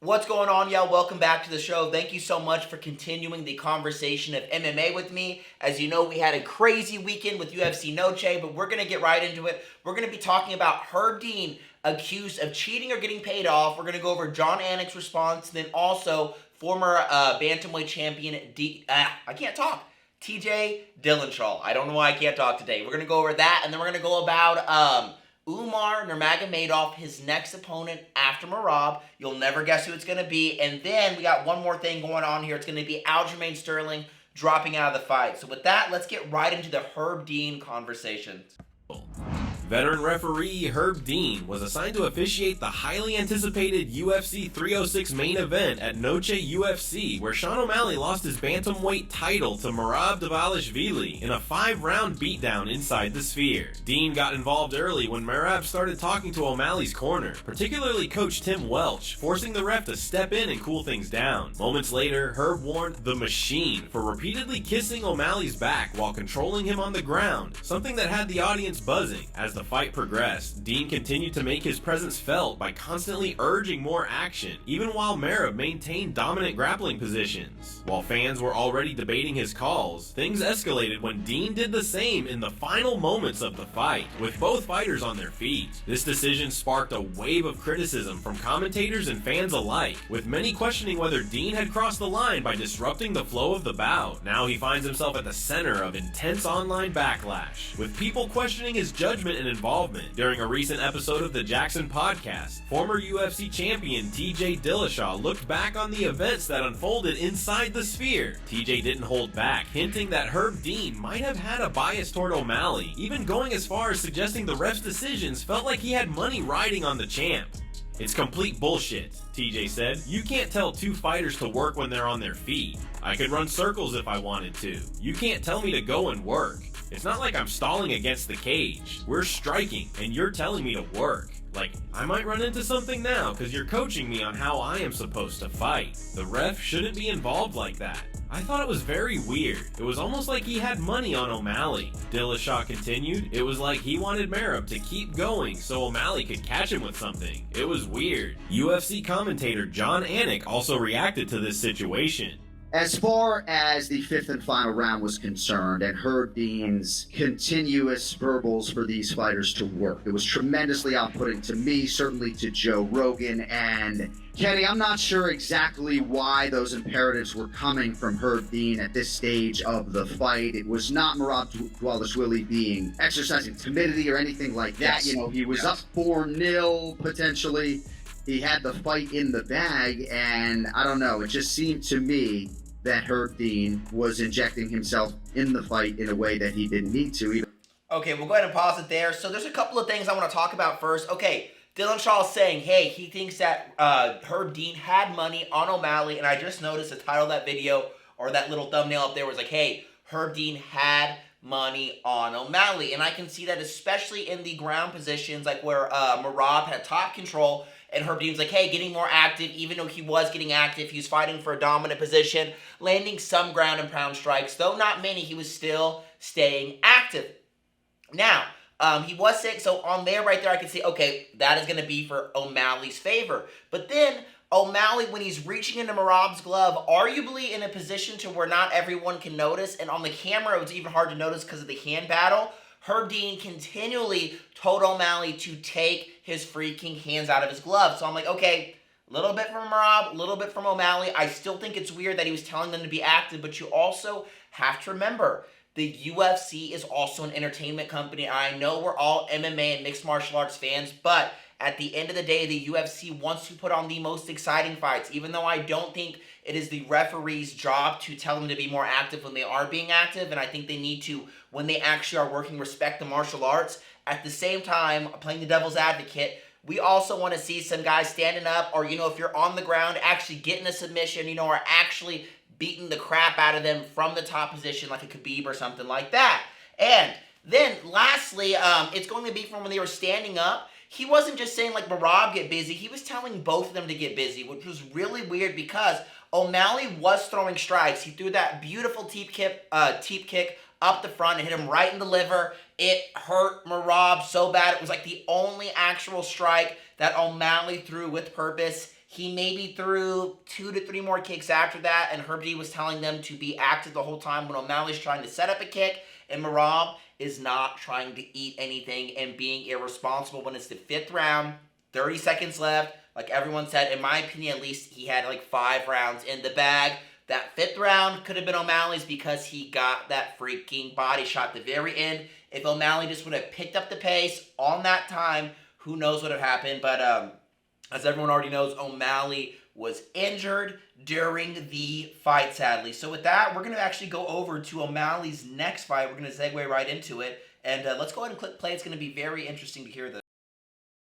What's going on, y'all? Welcome back to the show. Thank you so much for continuing the conversation of MMA with me. As you know, we had a crazy weekend with UFC Noche, but we're going to get right into it. We're going to be talking about Herb Dean accused of cheating or getting paid off. We're going to go over Jon Anik's response, then also former bantamweight champion TJ Dillashaw. I don't know why I can't talk today. We're going to go over that, and then we're going to go about Umar Nurmagomedov, his next opponent after Merab. You'll never guess who it's going to be. And then we got one more thing going on here. It's going to be Aljamain Sterling dropping out of the fight. So with that, let's get right into the Herb Dean conversation. Veteran referee Herb Dean was assigned to officiate the highly anticipated UFC 306 main event at Noche UFC, where Sean O'Malley lost his bantamweight title to Merab in a 5-round beatdown inside the Sphere. Dean got involved early when Merab started talking to O'Malley's corner, particularly coach Tim Welch, forcing the ref to step in and cool things down. Moments later, Herb warned the Machine for repeatedly kissing O'Malley's back while controlling him on the ground, something that had the audience buzzing. As the fight progressed, Dean continued to make his presence felt by constantly urging more action, even while Merab maintained dominant grappling positions. While fans were already debating his calls, things escalated when Dean did the same in the final moments of the fight, with both fighters on their feet. This decision sparked a wave of criticism from commentators and fans alike, with many questioning whether Dean had crossed the line by disrupting the flow of the bout. Now he finds himself at the center of intense online backlash, with people questioning his judgment and involvement. During a recent episode of the Jackson podcast, former UFC champion TJ Dillashaw looked back on the events that unfolded inside the Sphere. TJ didn't hold back, hinting that Herb Dean might have had a bias toward O'Malley, even going as far as suggesting the ref's decisions felt like he had money riding on the champ. "It's complete bullshit," TJ said. "You can't tell two fighters to work when they're on their feet. I could run circles if I wanted to. You can't tell me to go and work. It's not like I'm stalling against the cage. We're striking, and you're telling me to work. Like, I might run into something now because you're coaching me on how I am supposed to fight. The ref shouldn't be involved like that." I thought it was very weird. It was almost like he had money on O'Malley. Dillashaw continued, "It was like he wanted Merab to keep going so O'Malley could catch him with something. It was weird." UFC commentator Jon Anik also reacted to this situation. As far as the fifth and final round was concerned and Herb Dean's continuous verbals for these fighters to work, it was tremendously outputting to me, certainly to Joe Rogan. And Kenny, I'm not sure exactly why those imperatives were coming from Herb Dean at this stage of the fight. It was not Merab Dvalishvili being exercising timidity or anything like that. Yes. He was up 4-0 potentially. He had the fight in the bag, and I don't know, it just seemed to me that Herb Dean was injecting himself in the fight in a way that he didn't need to. Okay, we'll go ahead and pause it there. So there's a couple of things I want to talk about first. Okay, Dillashaw is saying, hey, he thinks that Herb Dean had money on O'Malley, and I just noticed the title of that video, or that little thumbnail up there was like, hey, Herb Dean had money on O'Malley. And I can see that especially in the ground positions, like where Merab had top control, and Herb Dean's like, hey, getting more active. Even though he was getting active, he was fighting for a dominant position, landing some ground and pound strikes. Though not many, he was still staying active. Now, he was sick, so on there right there, I can see, okay, that is going to be for O'Malley's favor. But then O'Malley, when he's reaching into Merab's glove, arguably in a position to where not everyone can notice, and on the camera, it was even hard to notice because of the hand battle, Herb Dean continually told O'Malley to take his freaking hands out of his glove. So I'm like, okay, a little bit from Merab, a little bit from O'Malley. I still think it's weird that he was telling them to be active, but you also have to remember, the UFC is also an entertainment company. I know we're all MMA and mixed martial arts fans, but at the end of the day, the UFC wants to put on the most exciting fights, even though I don't think it is the referee's job to tell them to be more active when they are being active, and I think they need to, when they actually are working, respect the martial arts. At the same time, playing the devil's advocate, we also want to see some guys standing up, or, if you're on the ground, actually getting a submission, or actually beating the crap out of them from the top position, like a Khabib or something like that. And then, lastly, it's going to be from when they were standing up. He wasn't just saying, like, Merab, get busy. He was telling both of them to get busy, which was really weird because O'Malley was throwing strikes. He threw that beautiful teep kick up the front and hit him right in the liver. It hurt Merab so bad. It was like the only actual strike that O'Malley threw with purpose. He maybe threw 2 to 3 more kicks after that, and Herb Dean was telling them to be active the whole time when O'Malley's trying to set up a kick, and Merab is not trying to eat anything and being irresponsible when it's the 5th round, 30 seconds left. Like everyone said, in my opinion, at least he had like 5 rounds in the bag. That 5th round could have been O'Malley's because he got that freaking body shot at the very end. If O'Malley just would have picked up the pace on that time, who knows what would have happened. But as everyone already knows, O'Malley was injured during the fight, sadly. So with that, we're going to actually go over to O'Malley's next fight. We're going to segue right into it. And let's go ahead and click play. It's going to be very interesting to hear this.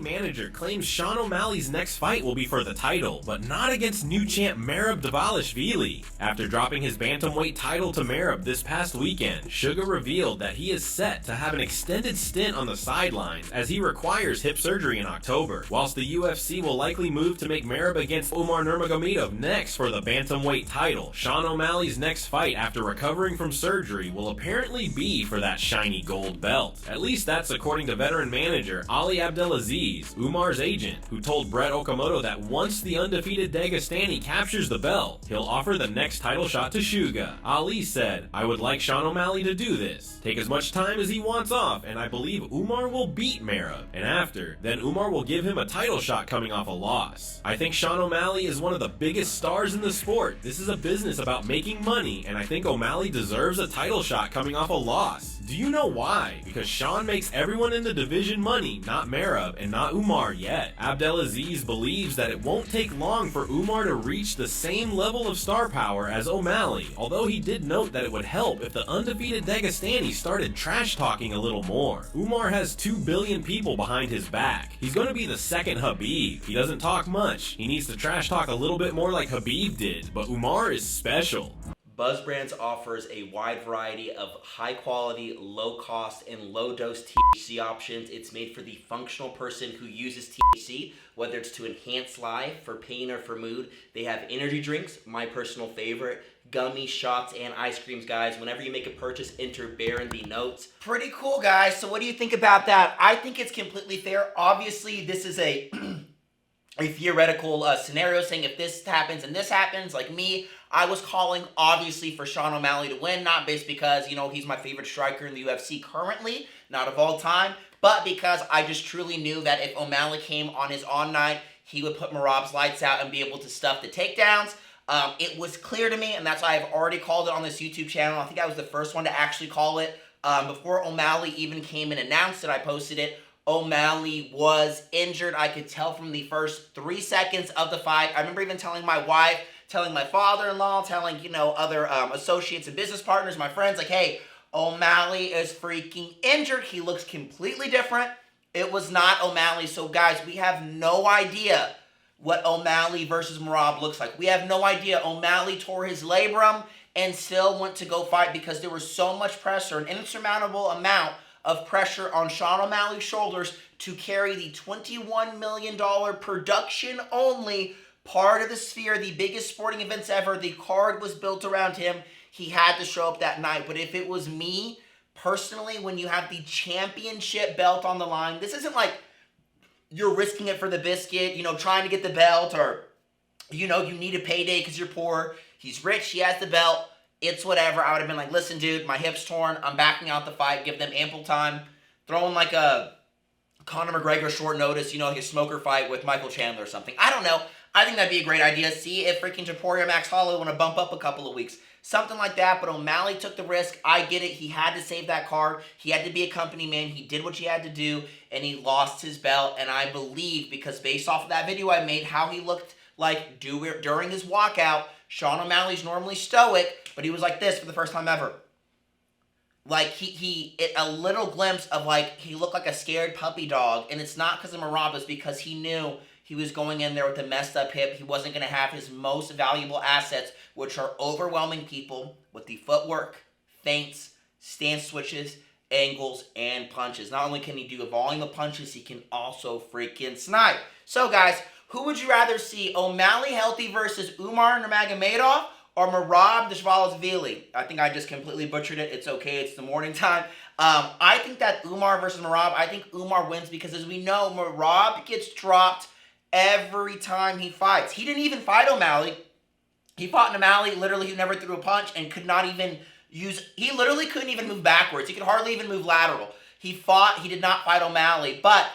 Manager claims Sean O'Malley's next fight will be for the title, but not against new champ Merab After dropping his bantamweight title to Merab this past weekend, Suga revealed that he is set to have an extended stint on the sidelines as he requires hip surgery in October, whilst the UFC will likely move to make Merab against Umar Nurmagomedov next for the bantamweight title. Sean O'Malley's next fight after recovering from surgery will apparently be for that shiny gold belt. At least that's according to veteran manager Ali Abdelaziz, Umar's agent, who told Brett Okamoto that once the undefeated Dagestani captures the belt, he'll offer the next title shot to Suga. Ali said, "I would like Sean O'Malley to do this. Take as much time as he wants off, and I believe Umar will beat Merab. And after, then Umar will give him a title shot coming off a loss. I think Sean O'Malley is one of the biggest stars in the sport. This is a business about making money, and I think O'Malley deserves a title shot coming off a loss. Do you know why? Because Sean makes everyone in the division money, not Merab and not Umar yet. Abdelaziz believes that it won't take long for Umar to reach the same level of star power as O'Malley, although he did note that it would help if the undefeated Dagestani started trash talking a little more. Umar has 2 billion people behind his back. He's going to be the second Khabib. He doesn't talk much. He needs to trash talk a little bit more like Khabib did, but Umar is special." Buzz Brands offers a wide variety of high quality, low cost, and low dose THC options. It's made for the functional person who uses THC, whether it's to enhance life, for pain, or for mood. They have energy drinks, my personal favorite, gummies, shots, and ice creams, guys. Whenever you make a purchase, enter bear in the notes. Pretty cool, guys. So what do you think about that? I think it's completely fair. Obviously, this is a theoretical scenario saying if this happens and this happens, like me, I was calling obviously for Sean O'Malley to win, not based because, you know, he's my favorite striker in the UFC currently, not of all time, but because I just truly knew that if O'Malley came on his on night, he would put Merab's lights out and be able to stuff the takedowns. It was clear to me, and that's why I've already called it on this YouTube channel. I think I was the first one to actually call it. Before O'Malley even came and announced it, I posted it. O'Malley was injured. I could tell from the first 3 seconds of the fight. I remember even telling my wife, telling my father-in-law, telling, you know, other associates and business partners, my friends, like, hey, O'Malley is freaking injured. He looks completely different. It was not O'Malley. So, guys, we have no idea what O'Malley versus Merab looks like. We have no idea. O'Malley tore his labrum and still went to go fight because there was so much pressure, an insurmountable amount of pressure on Sean O'Malley's shoulders to carry the $21 million production only part of the Sphere, the biggest sporting events ever. The card was built around him. He had to show up that night. But if it was me, personally, when you have the championship belt on the line, this isn't like you're risking it for the biscuit, you know, trying to get the belt, or, you know, you need a payday because you're poor. He's rich. He has the belt. It's whatever. I would have been like, listen, dude, my hip's torn. I'm backing out the fight. Give them ample time. Throw in like a Conor McGregor short notice, you know, like a smoker fight with Michael Chandler or something. I don't know. I think that'd be a great idea. See if freaking Topuria Max Holloway want to bump up a couple of weeks. Something like that. But O'Malley took the risk. I get it. He had to save that card. He had to be a company man. He did what he had to do. And he lost his belt. And I believe, because based off of that video I made, how he looked like during his walkout, Sean O'Malley's normally stoic, but he was like this for the first time ever. Like, a little glimpse of, like, he looked like a scared puppy dog. And it's not because of Merab, it's because he knew he was going in there with a messed up hip. He wasn't going to have his most valuable assets, which are overwhelming people with the footwork, feints, stance switches, angles, and punches. Not only can he do a volume of punches, he can also freaking snipe. So, guys, who would you rather see? O'Malley healthy versus Umar Nurmagomedov, or Merab Dashvalovili. I think I just completely butchered it. It's okay. It's the morning time. I think that Umar versus Merab, I think Umar wins because, as we know, Merab gets dropped every time he fights. He didn't even fight O'Malley. He fought an O'Malley, literally, who never threw a punch and could not even he literally couldn't even move backwards. He could hardly even move lateral. He did not fight O'Malley, but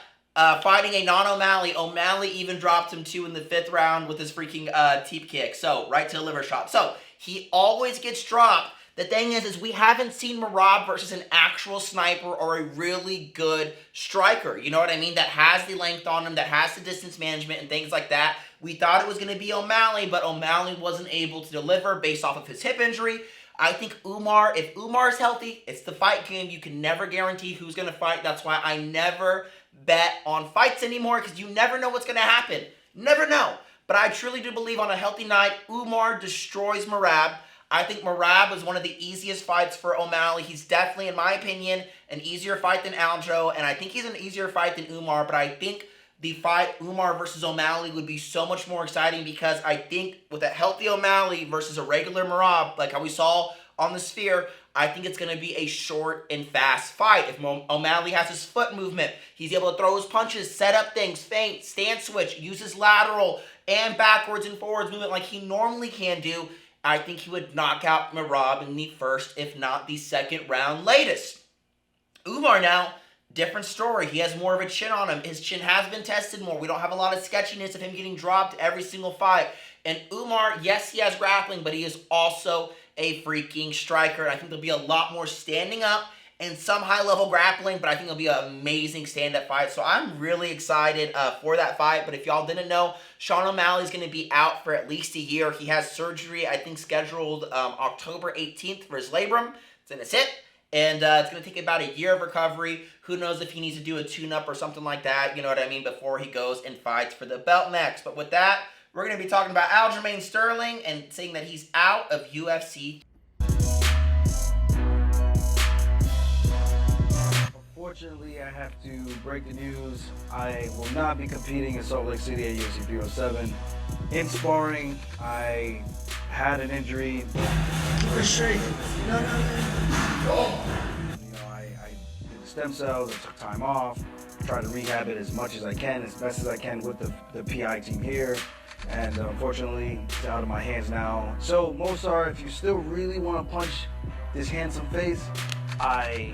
fighting a non-O'Malley, O'Malley even dropped him 2 in the 5th round with his freaking teep kick. So, right to the liver shot. So, he always gets dropped. The thing is we haven't seen Merab versus an actual sniper or a really good striker. You know what I mean? That has the length on him, that has the distance management and things like that. We thought it was going to be O'Malley, but O'Malley wasn't able to deliver based off of his hip injury. I think Umar, if Umar's healthy, it's the fight game. You can never guarantee who's going to fight. That's why I never bet on fights anymore, because you never know what's going to happen. Never know. But I truly do believe on a healthy night, Umar destroys Merab. I think Merab was one of the easiest fights for O'Malley. He's definitely, in my opinion, an easier fight than Aljo, and I think he's an easier fight than Umar, but I think the fight Umar versus O'Malley would be so much more exciting, because I think with a healthy O'Malley versus a regular Merab, like how we saw on the Sphere, I think it's going to be a short and fast fight. If O'Malley has his foot movement, he's able to throw his punches, set up things, feint, stance switch, use his lateral and backwards and forwards movement like he normally can do, I think he would knock out Merab in the first, if not the second round latest. Umar now, different story. He has more of a chin on him. His chin has been tested more. We don't have a lot of sketchiness of him getting dropped every single fight. And Umar, yes, he has grappling, but he is also a freaking striker. And I think there'll be a lot more standing up and some high-level grappling, but I think it'll be an amazing stand-up fight. So I'm really excited for that fight. But if y'all didn't know, Sean O'Malley's going to be out for at least a year. He has surgery, I think, scheduled October 18th for his labrum. It's in his hip. And it's going to take about a year of recovery. Who knows if he needs to do a tune-up or something like that, you know what I mean, before he goes and fights for the belt next. But with that, we're going to be talking about Aljamain Sterling and saying that he's out of UFC. Unfortunately, I have to break the news. I will not be competing in Salt Lake City at UFC 307. In sparring, I had an injury. We're straight. No. You know, I did the stem cells, I took time off, tried to rehab it as much as I can, as best as I can with the PI team here. And unfortunately, it's out of my hands now. So, Mozart, if you still really want to punch this handsome face, I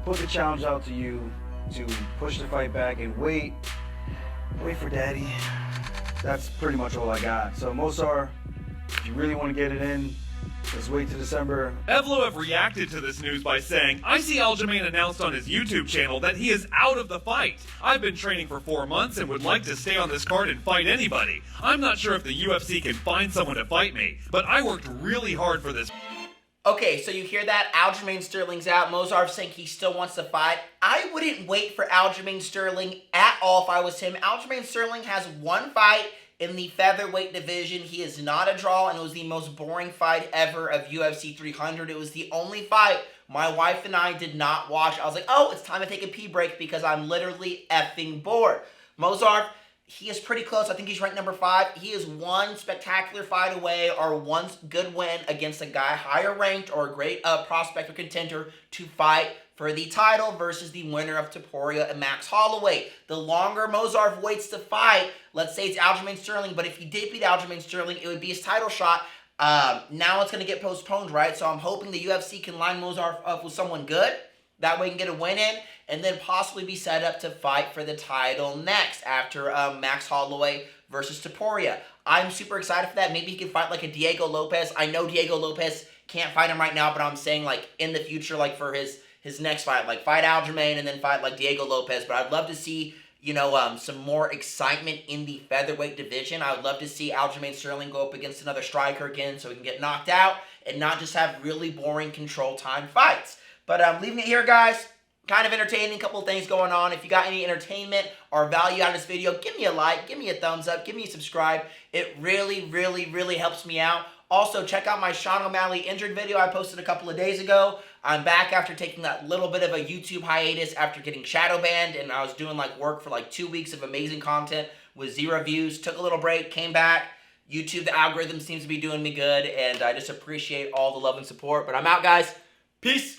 put the challenge out to you to push the fight back and wait for daddy. That's pretty much all I got. So, Mozart, if you really want to get it in, let's wait till December. Evloev reacted to this news by saying, I see Aljamain announced on his YouTube channel that he is out of the fight. I've been training for 4 months and would like to stay on this card and fight anybody. I'm not sure if the UFC can find someone to fight me, but I worked really hard for this. Okay, so you hear that? Aljamain Sterling's out. Mozart's saying he still wants to fight. I wouldn't wait for Aljamain Sterling at all if I was him. Aljamain Sterling has one fight in the featherweight division. He is not a draw, and it was the most boring fight ever of UFC 300. It was the only fight my wife and I did not watch. I was like, oh, it's time to take a pee break because I'm literally effing bored. Mozart, he is pretty close. I think he's ranked number 5. He is one spectacular fight away or one good win against a guy higher ranked or a great prospect or contender to fight for the title versus the winner of Topuria and Max Holloway. The longer Mozart waits to fight, let's say it's Aljamain Sterling, but if he did beat Aljamain Sterling, it would be his title shot. Now it's going to get postponed, right? So I'm hoping the UFC can line Mozart up with someone good. That way he can get a win in and then possibly be set up to fight for the title next after Max Holloway versus Topuria. I'm super excited for that. Maybe he can fight like a Diego Lopez. I know Diego Lopez can't fight him right now, but I'm saying like in the future, like for his next fight, like fight Aljamain and then fight like Diego Lopez. But I'd love to see, you know, some more excitement in the featherweight division. I would love to see Aljamain Sterling go up against another striker again so he can get knocked out and not just have really boring control time fights. But I'm leaving it here, guys. Kind of entertaining, a couple of things going on. If you got any entertainment or value out of this video, give me a like, give me a thumbs up, give me a subscribe. It really, really, really helps me out. Also, check out my Sean O'Malley injured video I posted a couple of days ago. I'm back after taking that little bit of a YouTube hiatus after getting shadow banned, and I was doing like work for like 2 weeks of amazing content with 0 views. Took a little break, came back, YouTube, the algorithm seems to be doing me good, and I just appreciate all the love and support. But I'm out, guys. Peace.